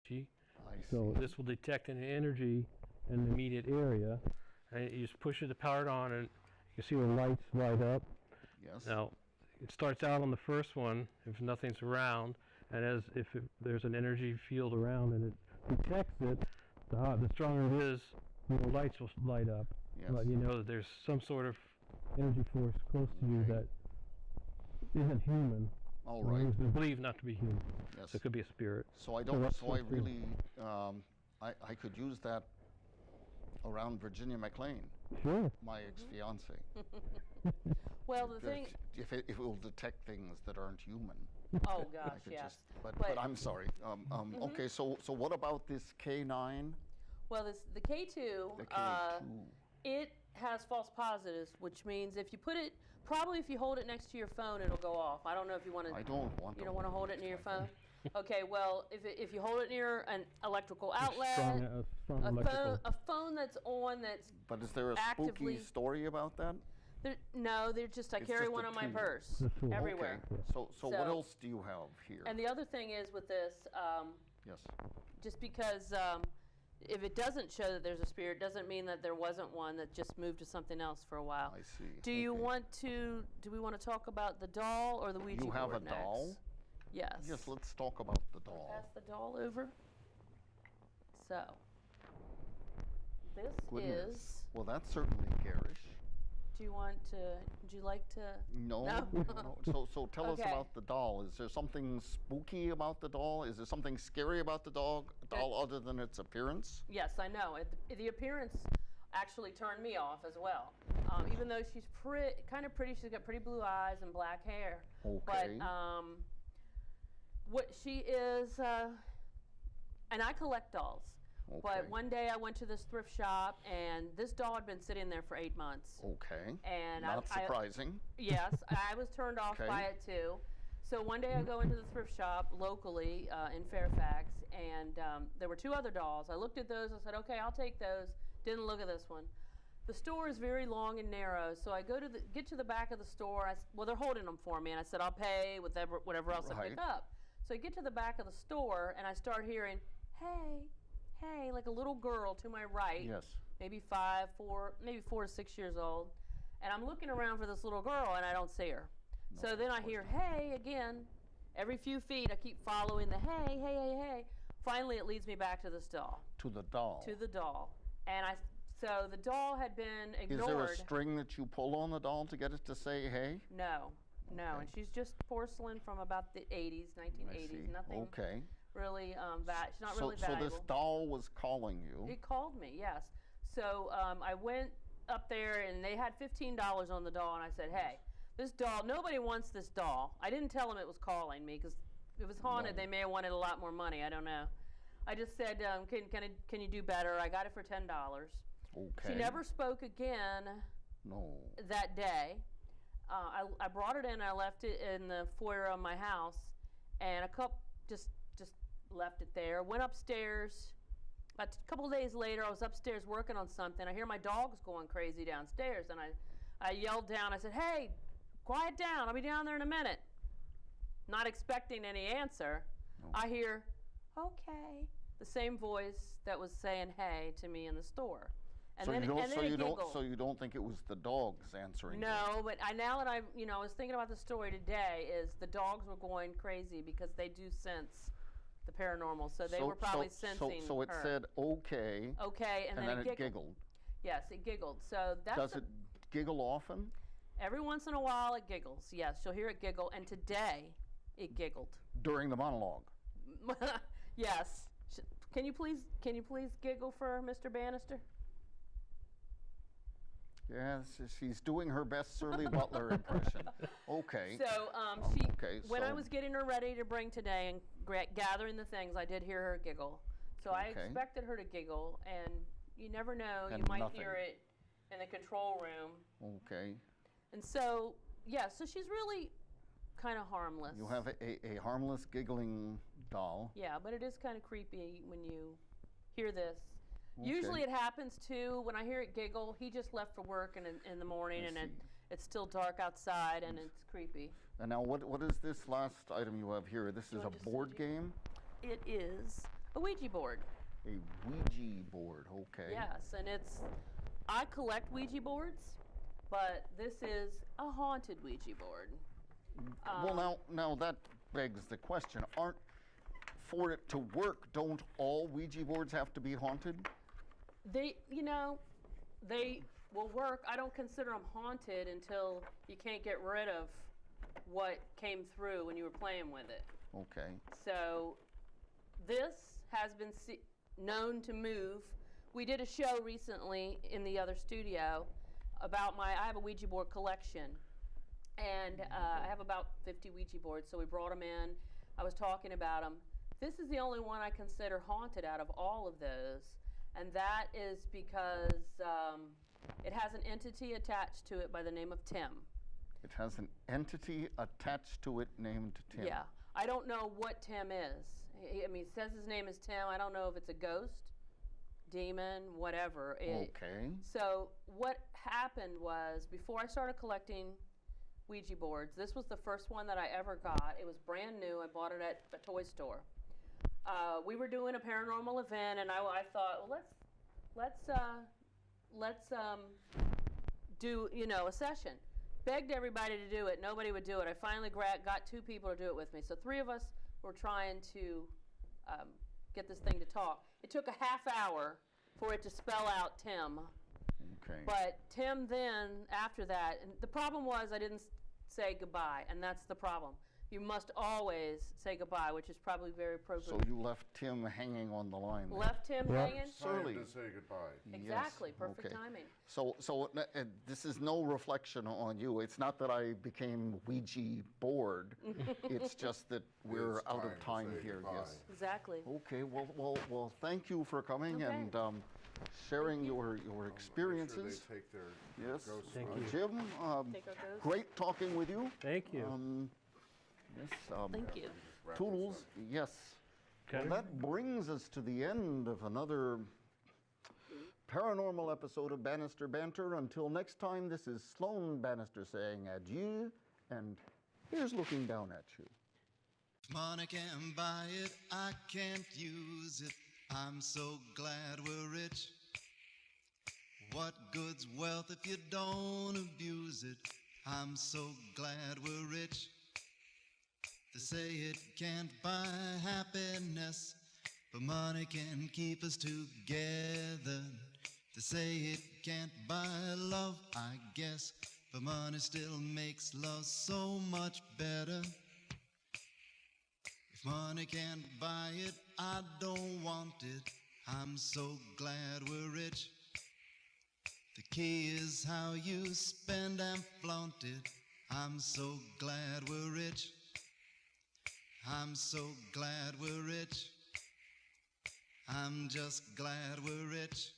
energy. I So see. this will detect an energy in the immediate area, and you just push it to power it on, and you can see the lights light up. Yes. Now, it starts out on the first one if nothing's around, and if there's an energy field around and it detects it, the stronger it is, the more lights will light up. Yes. Let you know that there's some sort of energy force close to you Okay. that isn't human. All Or right. is believed not to be human. Yes. So it could be a spirit. So I don't. that's So I what's good. really, I could use that around Virginia McLean, Sure. my ex-fiance. Well, the thing. If it will detect things that aren't human. Oh I gosh, could yes. but I'm sorry. Okay, so what about this K9? Well, the K2. The K2. It has false positives, which means if you put it, probably if you hold it next to your phone, it'll go off. I don't know if you want to. I don't want. You don't want to hold it near your phone. Okay, well, if you hold it near an electrical outlet, Strong electrical. a phone that's on that's. But is there a actively, spooky story about that? No, they're just. I It's carry just one a on my tool. purse Okay. everywhere. Okay. So what else do you have here? And the other thing is with this, Yes. just because if it doesn't show that there's a spirit, doesn't mean that there wasn't one that just moved to something else for a while. I see. Do you Okay. want to? Do we want to talk about the doll or the Ouija You board have a next? doll? Yes. Yes. Let's talk about the doll. Pass the doll over. So, this Goodness. is. Well, that's certainly garish. Do you want to? Would you like to? No. No? So tell us Okay. about the doll. Is there something spooky about the doll? Is there something scary about the doll other than its appearance? Yes, I know. The appearance actually turned me off as well. Even though she's kind of pretty, she's got pretty blue eyes and black hair. Okay. But what she is, and I collect dolls. Okay. But one day I went to this thrift shop, and this doll had been sitting there for 8 months. Okay. And Not surprising. Yes, I was turned off Okay. by it too. So one day I go into the thrift shop locally in Fairfax, and there were 2 other dolls. I looked at those. I said, okay, I'll take those. Didn't look at this one. The store is very long and narrow, so I go to get to the back of the store. Well, they're holding them for me, and I said, I'll pay with whatever else I Right. pick up. So I get to the back of the store, and I start hearing, hey, hey, like a little girl to my right. Yes. Maybe 4 to 6 years old. And I'm looking around for this little girl, and I don't see her. No, So then I hear, hey, again. Every few feet, I keep following the hey, hey, hey, hey. Finally, it leads me back to this doll. To the doll. To the doll. And so the doll had been ignored. Is there a string that you pull on the doll to get it to say hey? No. Okay. And she's just porcelain from about the 80s, 1980s. I see. Nothing Okay. really, she's not really So valuable. this doll was calling you. It called me, yes. So I went up there, and they had $15 on the doll, and I said, hey, this doll, nobody wants this doll. I didn't tell them it was calling me, because if it was haunted, No. they may have wanted a lot more money. I don't know. I just said, can you do better? I got it for $10. Okay. She never spoke again No. that day. I brought it in, and I left it in the foyer of my house, and a couple just left it there. Went upstairs. About a couple of days later, I was upstairs working on something. I hear my dogs going crazy downstairs, and I yelled down. I said, hey, quiet down. I'll be down there in a minute. Not expecting any answer. No. I hear, okay, the same voice that was saying hey to me in the store. And So then, you don't. and then So it you don't. giggled. So you don't think it was the dogs answering? No, but now that I was thinking about the story today, is the dogs were going crazy because they do sense the paranormal, so they were probably sensing So it her. said okay. Okay, and then it giggled. Yes, it giggled. So that's Does it giggle often? every once in a while it giggles. Yes, you'll hear it giggle, and today it giggled. During the monologue. Yes. Can you please giggle for Mr. Bannister? Yes, she's doing her best Shirley Butler impression. Okay. So when I was getting her ready to bring today and gathering the things, I did hear her giggle. So I Okay. expected her to giggle, and you never know, you And might nothing. hear it in the control room. Okay. And so, so she's really kind of harmless. You have a harmless giggling doll. Yeah, but it is kind of creepy when you hear this. Okay. Usually it happens too when I hear it giggle. He just left for work in the morning, I and see. it's still dark outside, and it's creepy. And now what is this last item you have here? This is a want to board see? game? It is. A Ouija board. A Ouija board, okay. Yes, and I collect Ouija boards, but this is a haunted Ouija board. Well, now that begs the question. For it to work, don't all Ouija boards have to be haunted? They will work. I don't consider them haunted until you can't get rid of what came through when you were playing with it. Okay. So this has been known to move. We did a show recently in the other studio about I have a Ouija board collection, and I have about 50 Ouija boards, so we brought them in. I was talking about them. This is the only one I consider haunted out of all of those, and that is because it has an entity attached to it by the name of Tim. It has an entity attached to it named Tim. Yeah. I don't know what Tim is. It says his name is Tim. I don't know if it's a ghost, demon, whatever. Okay. So what happened was, before I started collecting Ouija boards, this was the first one that I ever got. It was brand new. I bought it at a toy store. We were doing a paranormal event, and I thought, well, let's do a session. Begged everybody to do it. Nobody would do it. I finally got 2 people to do it with me. So 3 of us were trying to get this thing to talk. It took a half hour for it to spell out Tim. Okay. But Tim then, after that, and the problem was I didn't say goodbye, and that's the problem. You must always say goodbye, which is probably very appropriate. So you left Tim hanging on the line. Left Tim hanging? Surely. Time to say goodbye. Exactly. Yes, Perfect okay. timing. So this is no reflection on you. It's not that I became Ouija bored. It's just that we're It's out time of to time say here. goodbye. Yes. Exactly. Okay. Well. Thank you for coming Okay. and sharing your experiences. Make sure they take their Yes. ghosts Thank away. you. Jim, Take our ghost. great talking with you. Thank you. Yes. Thank you. Just wrap this Toodles. up. Yes. Okay. Well, that brings us to the end of another paranormal episode of Bannister Banter. Until next time, this is Sloan Bannister saying adieu, and here's looking down at you. Money can't buy it, I can't use it. I'm so glad we're rich. What good's wealth if you don't abuse it? I'm so glad we're rich. They say it can't buy happiness, but money can keep us together. They say it can't buy love, I guess, but money still makes love so much better. If money can't buy it, I don't want it. I'm so glad we're rich. The key is how you spend and flaunt it. I'm so glad we're rich. I'm so glad we're rich. I'm just glad we're rich.